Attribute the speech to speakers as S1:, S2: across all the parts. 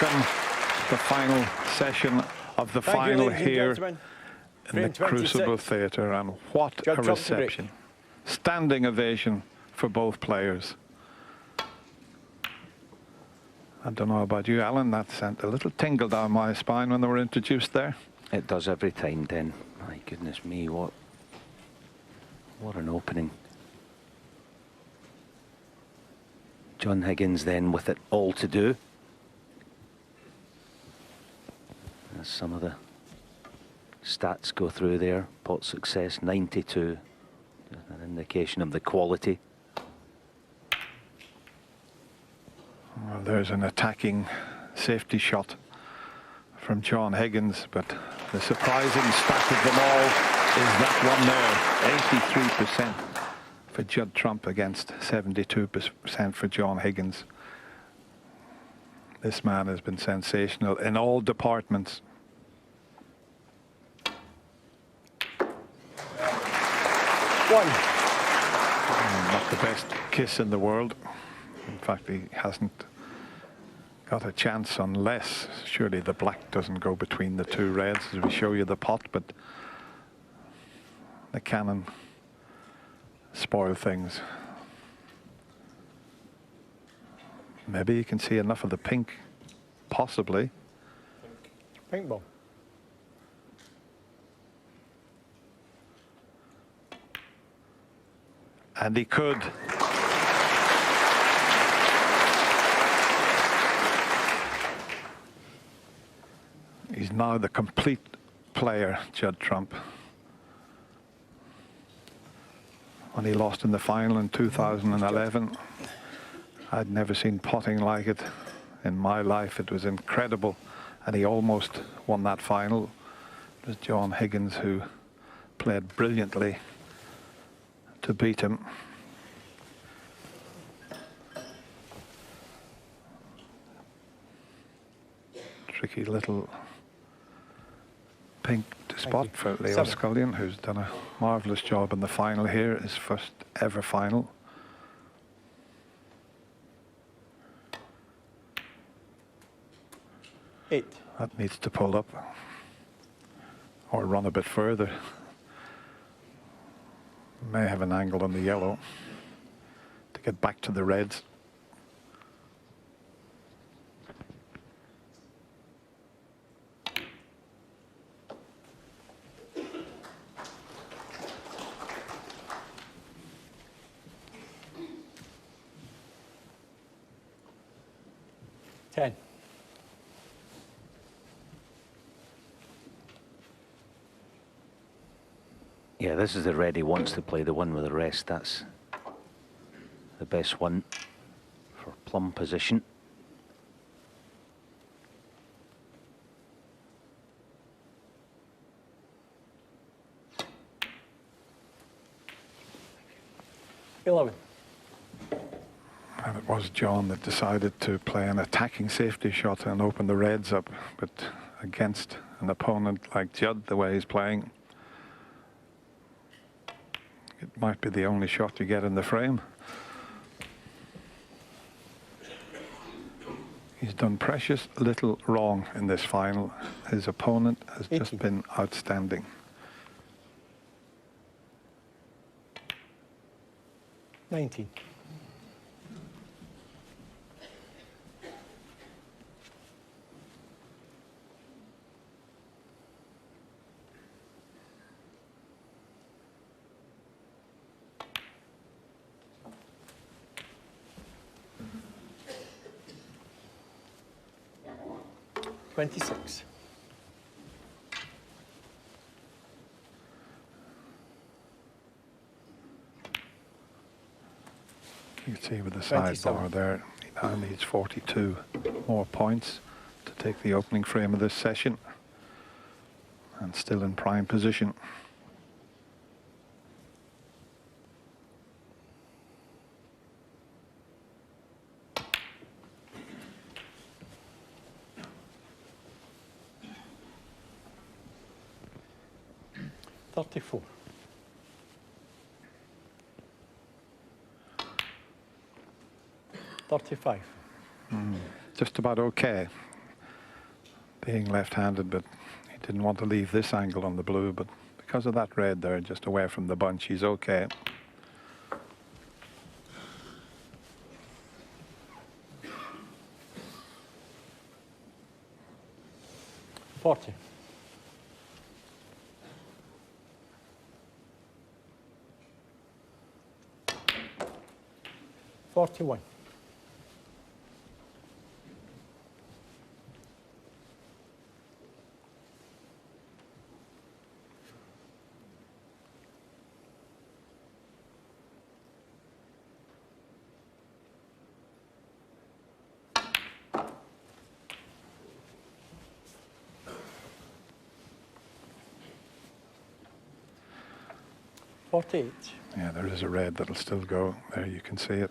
S1: welcome the final session of the final here in the Crucible Theatre, and what a reception. Standing ovation for both players. I don't know about you, Alan, that sent a little tingle down my spine when they were introduced there.
S2: It does every time, Den. My goodness me, what an opening. John Higgins then with it all to do. As some of the stats go through there, pot success 92, an indication of the quality.
S1: Well, there's an attacking safety shot from John Higgins, but the surprising stat of them all is that one there, 83% for Judd Trump against 72% for John Higgins. This man has been sensational in all departments. Not the best kiss in the world. In fact, he hasn't got a chance unless surely the black doesn't go between the two reds as we show you the pot, but the cannon spoil things. Maybe you can see enough of the pink, possibly.
S3: Pink ball.
S1: And he could. He's now the complete player, Judd Trump. When he lost in the final in 2011, I'd never seen potting like it in my life. It was incredible, and he almost won that final. It was John Higgins who played brilliantly to beat him. Tricky little pink to spot for Leo Scullion, who's done a marvellous job in the final here, his first ever final. That needs to pull up or run a bit further. May have an angle on the yellow to get back to the reds.
S2: Yeah, this is the red he wants to play, the one with the rest. That's the best one for plum position.
S3: And
S1: it was John that decided to play an attacking safety shot and open the reds up, but against an opponent like Judd, the way he's playing, it might be the only shot you get in the frame. He's done precious little wrong in this final. His opponent has just been outstanding.
S3: 19. You
S1: can see with the sidebar there, he now needs 42 more points to take the opening frame of this session, and still in prime position.
S3: $35.
S1: Just about okay. being left-handed, but he didn't want to leave this angle on the blue, but because of that red there, just away from the bunch, he's okay.
S3: .40. 41. 48.
S1: Yeah, there is a red that'll still go. There, you can see it.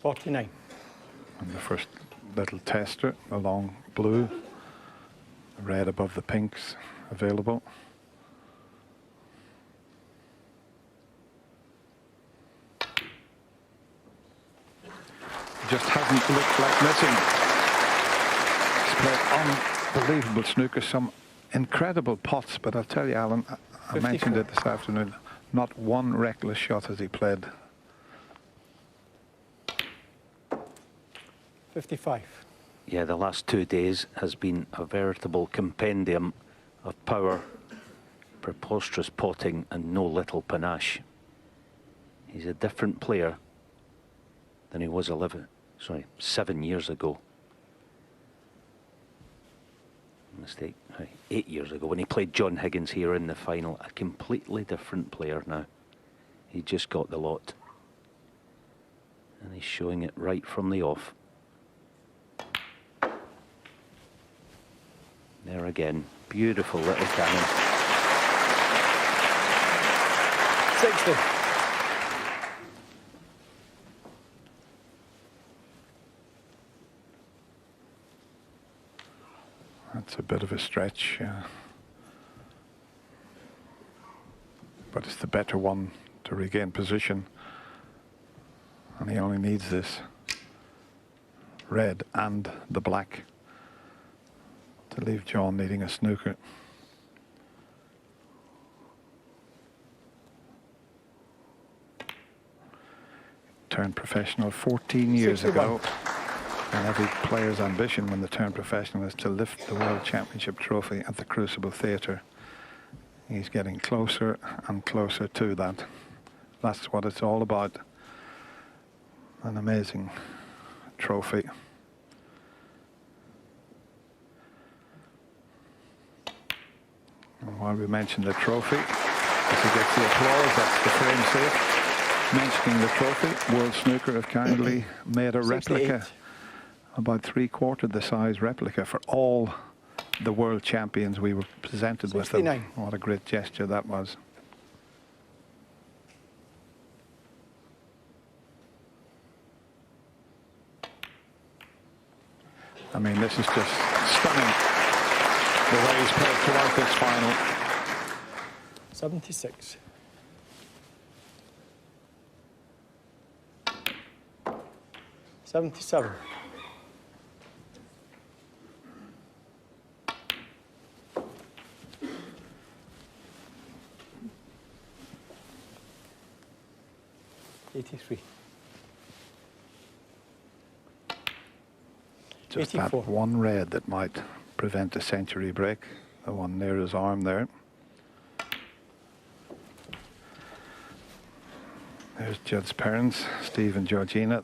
S3: .49.
S1: And the first little tester, the long blue, the red above the pinks available. Just hasn't looked like missing. He's played unbelievable snooker, some incredible pots, but I'll tell you, Alan, I mentioned it this afternoon, not one reckless shot has he played.
S3: 55.
S2: Yeah, the last 2 days has been a veritable compendium of power, preposterous potting and no little panache. He's a different player than he was 7 years ago. Mistake, 8 years ago when he played John Higgins here in the final. A completely different player now. He just got the lot. And he's showing it right from the off. There again, beautiful little cannon.
S3: 60.
S1: That's a bit of a stretch, but it's the better one to regain position, and he only needs this red and the black to leave John needing a snooker. Turned professional 14 years
S3: 61.
S1: ago. And every player's ambition when they turn professional is to lift the World Championship trophy at the Crucible Theatre. He's getting closer and closer to that. That's what it's all about. An amazing trophy. And while we mention the trophy, as he gets the applause, that's the frame safe. Mentioning the trophy, World Snooker have kindly made a replica.
S3: 68.
S1: About 3/4 the size replica for all the world champions we were presented with them.
S3: 69.
S1: What a great gesture that was. I mean, this is just stunning, the way he's played throughout this final.
S3: 76. 77. 83.
S1: Just
S3: 84.
S1: that one red that might prevent a century break, the one near his arm there. There's Judd's parents, Steve and Georgina.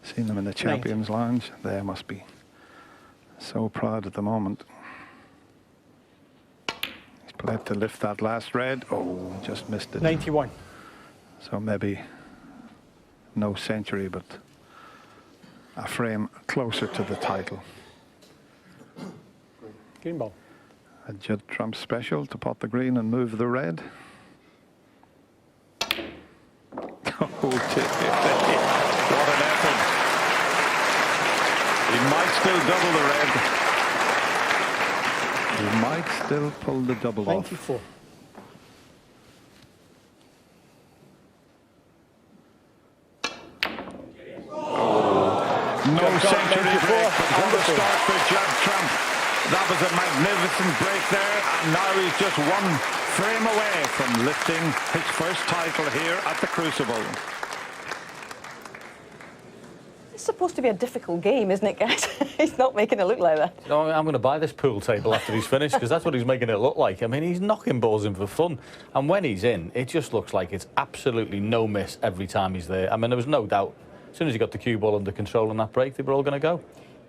S1: Seen them in the Champions Lounge. They must be so proud at the moment. He's played to lift that last red. Oh, just missed it.
S3: 91.
S1: So maybe no century, but a frame closer to the title.
S3: Green ball.
S1: A Judd Trump special to pot the green and move the red. Oh, what an effort. He might still double the red. He might still pull the double
S3: 94.
S1: off. No
S3: Judd Trump
S1: century
S3: made
S1: break,
S3: before.
S1: but what a
S3: Wonderful.
S1: start for Judd Trump. That was a magnificent break there, and now he's just one frame away from lifting his first title here at the Crucible.
S4: It's supposed to be a difficult game, isn't it, guys? He's not making it look like that.
S5: No, I'm going to buy this pool table after he's finished, because that's what he's making it look like. I mean, he's knocking balls in for fun. And when he's in, it just looks like it's absolutely no miss every time he's there. I mean, there was no doubt. As soon as he got the cue ball under control in that break, they were all going to go.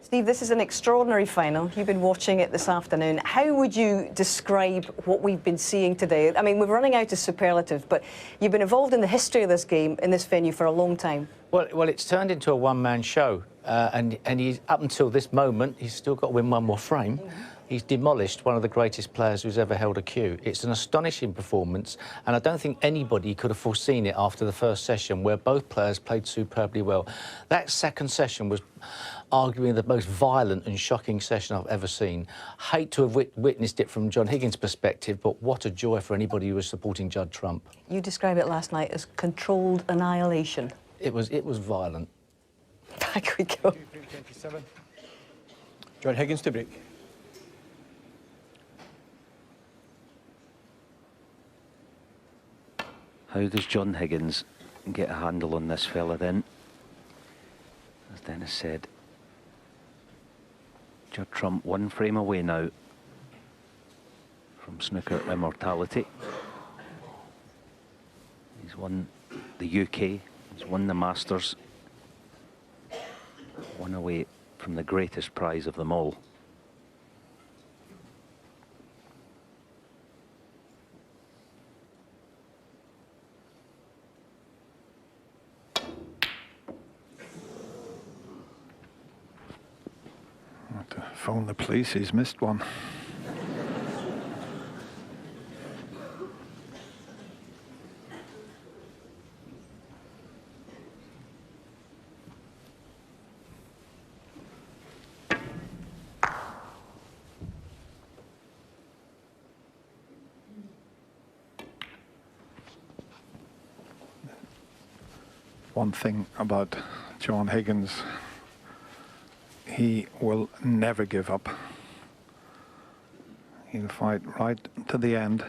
S4: Steve, this is an extraordinary final. You've been watching it this afternoon. How would you describe what we've been seeing today? I mean, we're running out of superlative, but you've been involved in the history of this game in this venue for a long time.
S6: Well, it's turned into a one-man show, and he's up until this moment, he's still got to win one more frame. He's demolished one of the greatest players who's ever held a cue. It's an astonishing performance, and I don't think anybody could have foreseen it after the first session, where both players played superbly well. That second session was arguably the most violent and shocking session I've ever seen. Hate to have witnessed it from John Higgins' perspective, but what a joy for anybody who was supporting Judd Trump.
S4: You described it last night as controlled annihilation.
S6: It was violent.
S4: Back we go.
S3: 27. John Higgins to break.
S2: How does John Higgins get a handle on this fella then? As Dennis said, Judd Trump one frame away now from snooker immortality. He's won the UK, he's won the Masters, one away from the greatest prize of them all.
S1: To phone the police, he's missed one. One thing about John Higgins, he will never give up. He'll fight right to the end.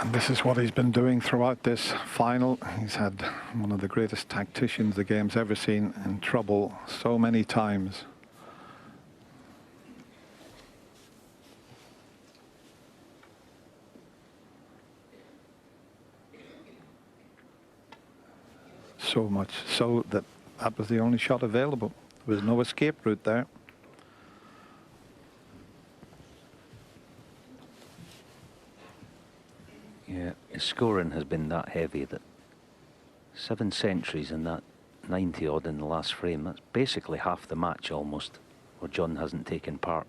S1: And this is what he's been doing throughout this final. He's had one of the greatest tacticians the game's ever seen in trouble so many times. So much so that that was the only shot available. There was no escape route there.
S2: Yeah, his scoring has been that heavy that 7 centuries in that 90 odd in the last frame. That's basically half the match almost, where John hasn't taken part.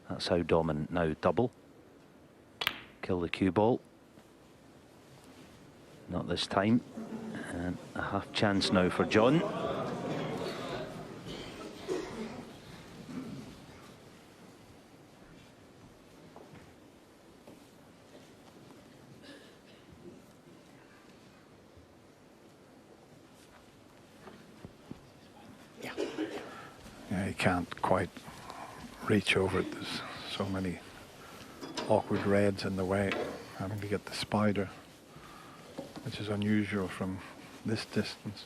S2: That's how dominant now. Double. Kill the cue ball. Not this time. And a half chance now for John.
S1: Yeah, he can't quite reach over it. There's so many awkward reds in the way, having to get the spider, which is unusual from this distance.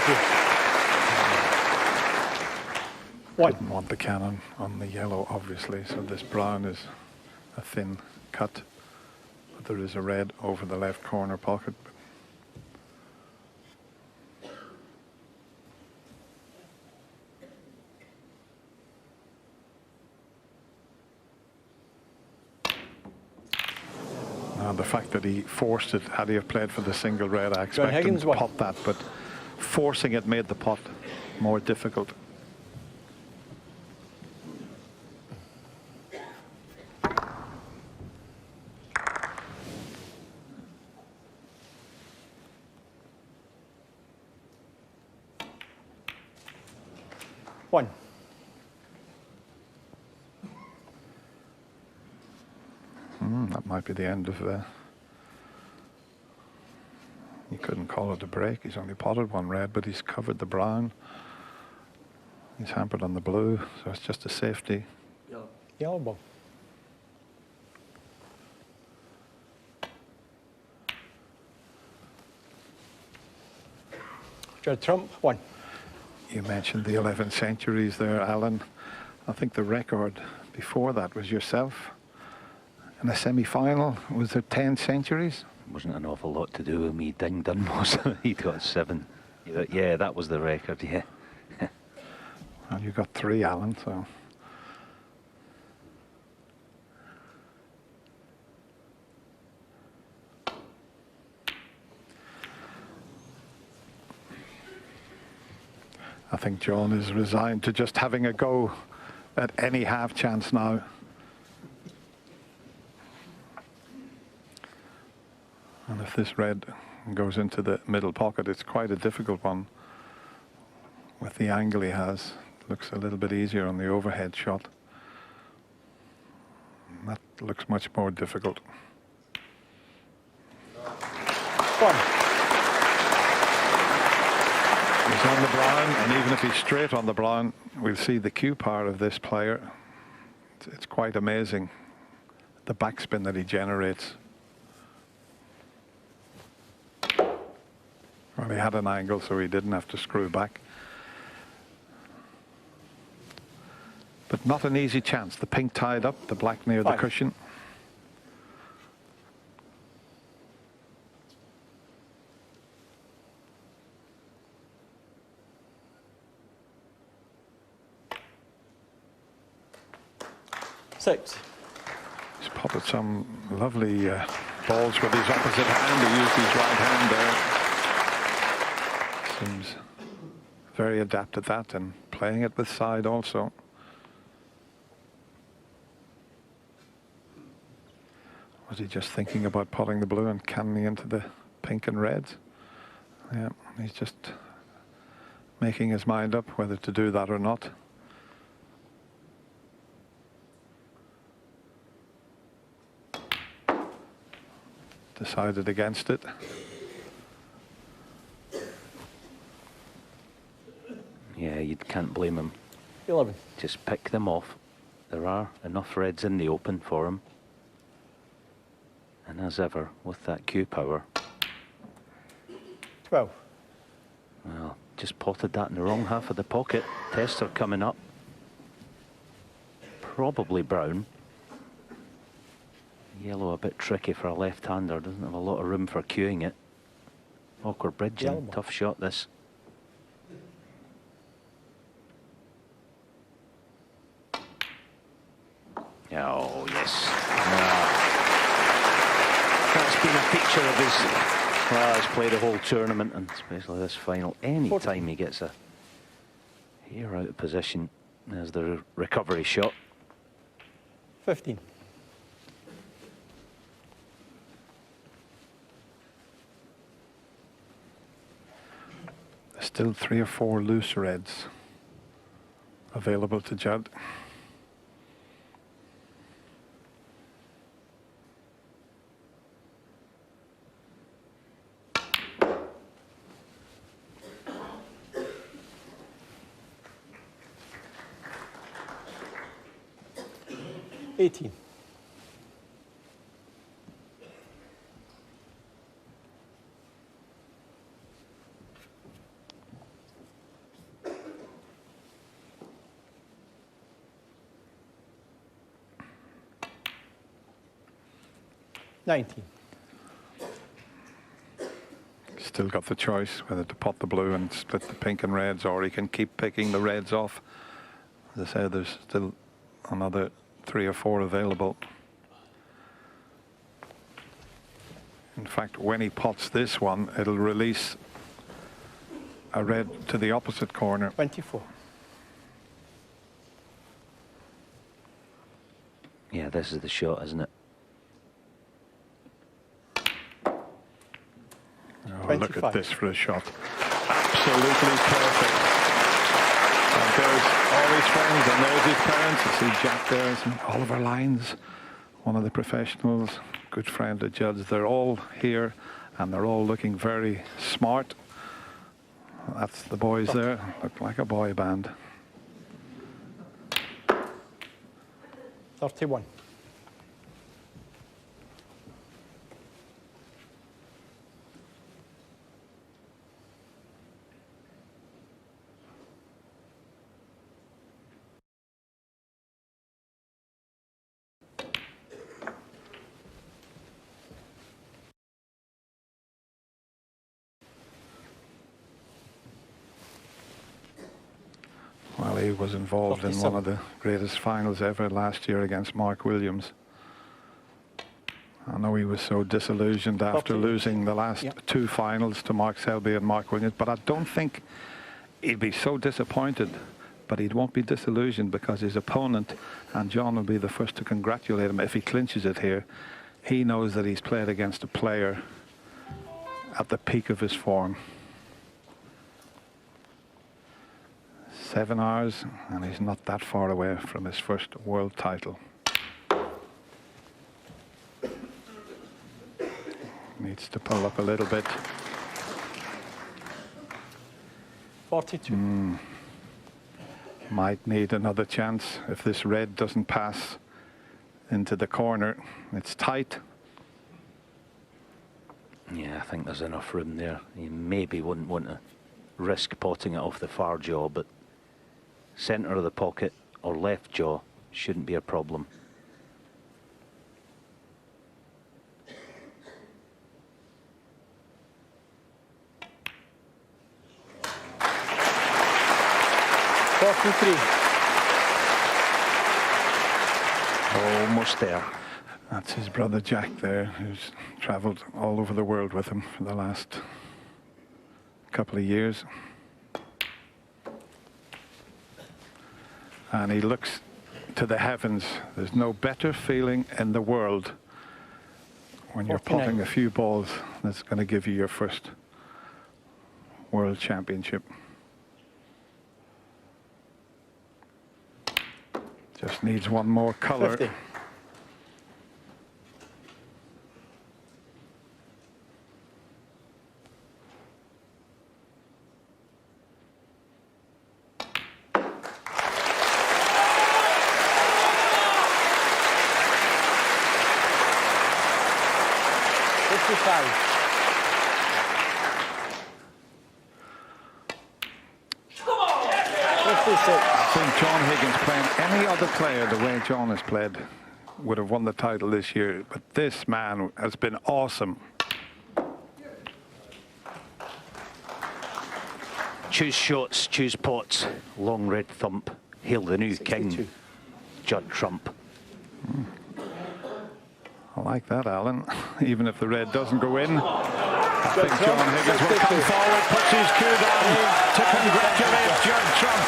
S3: Thank you. One.
S1: Didn't want the cannon on the yellow, obviously, so this brown is a thin cut. But there is a red over the left corner pocket. Now, the fact that he forced it, had he have played for the single red, I expect him
S3: Higgins,
S1: to
S3: one.
S1: pot that, but forcing it made the pot more difficult.
S3: One.
S1: That might be the end of you couldn't call it a break. He's only potted one red, but he's covered the brown. He's hampered on the blue, so it's just a safety.
S3: Yellow ball. Jared Trump, one.
S1: You mentioned the 11 centuries there, Alan. I think the record before that was yourself. In a semi-final, was there 10 centuries?
S2: Wasn't an awful lot to do with me ding dong, was it? He got 7. Yeah, that was the record, yeah.
S1: Well, you got 3, Alan, so. I think John is resigned to just having a go at any half chance now. And if this red goes into the middle pocket, it's quite a difficult one. With the angle he has, looks a little bit easier on the overhead shot. That looks much more difficult.
S3: One.
S1: He's on the brown, and even if he's straight on the brown, we'll see the cue power of this player. It's quite amazing, the backspin that he generates. Well, he had an angle, so he didn't have to screw back. But not an easy chance. The pink tied up, the black near the cushion.
S3: Six.
S1: He's potted some lovely balls with his opposite hand. He used his right hand there. Seems very adept at that and playing it with side also. Was he just thinking about potting the blue and canning into the pink and reds? Yeah, he's just making his mind up whether to do that or not. Decided against it.
S2: Yeah, you can't blame him.
S3: 11.
S2: Just pick them off. There are enough reds in the open for him. And as ever, with that cue power,
S3: 12.
S2: well, just potted that in the wrong half of the pocket. Tester coming up. Probably brown. Yellow a bit tricky for a left-hander. Doesn't have a lot of room for cueing it. Awkward bridging. Tough shot, this. Oh, yes. That's been a feature of his... Well, he's played the whole tournament, and especially this final. Any time he gets a hair out of position, there's the recovery shot.
S3: 15.
S1: Still 3 or 4 loose reds available to Judd.
S3: $18. 19.
S1: Still got the choice whether to pot the blue and split the pink and reds, or he can keep picking the reds off. As I said, there's still another 3 or 4 available. In fact, when he pots this one, it'll release a red to the opposite corner.
S3: 24.
S2: Yeah, this is the shot, isn't it?
S1: Oh, look
S3: 25.
S1: at this for a shot. Absolutely perfect. And there's all his friends, and there's his parents. You see Jack there, and Oliver Lyons, one of the professionals, good friend of Judd's. They're all here, and they're all looking very smart. That's the boys there, look like a boy band.
S3: 31.
S1: Well, he was involved in one of the greatest finals ever last year against Mark Williams. I know he was so disillusioned after losing the last 2 finals to Mark Selby and Mark Williams, but I don't think he'd be so disappointed. But he won't be disillusioned, because his opponent, and John will be the first to congratulate him if he clinches it here, he knows that he's played against a player at the peak of his form. 7 hours, and he's not that far away from his first world title. Needs to pull up a little bit.
S3: 42.
S1: Might need another chance if this red doesn't pass into the corner. It's tight.
S2: Yeah, I think there's enough room there. You maybe wouldn't want to risk potting it off the far jaw, but centre of the pocket or left jaw shouldn't be a problem. Almost there.
S1: That's his brother Jack there, who's travelled all over the world with him for the last couple of years. And he looks to the heavens. There's no better feeling in the world when you're potting a few balls that's going to give you your first world championship. Just needs one more colour.
S3: 50.
S1: I think John Higgins, playing any other player the way John has played, would have won the title this year. But this man has been awesome.
S2: Choose shots, choose pots. Long red thump. Hail the new
S3: 62.
S2: king. Judd Trump.
S1: I like that, Alan. Even if the red doesn't go in, I think John Higgins will come forward, puts his cue down to congratulate Judd Trump.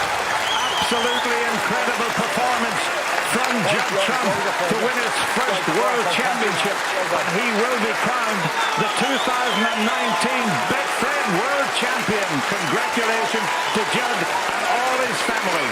S1: Absolutely incredible performance from Judd Trump to win his first World Championship. And he will be crowned the 2019 Betfred World Champion. Congratulations to Judd and all his family.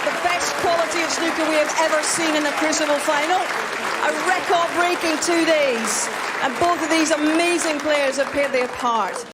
S7: The best quality of snooker we have ever seen in a Crucible final. A record-breaking 2 days. And both of these amazing players have played their part.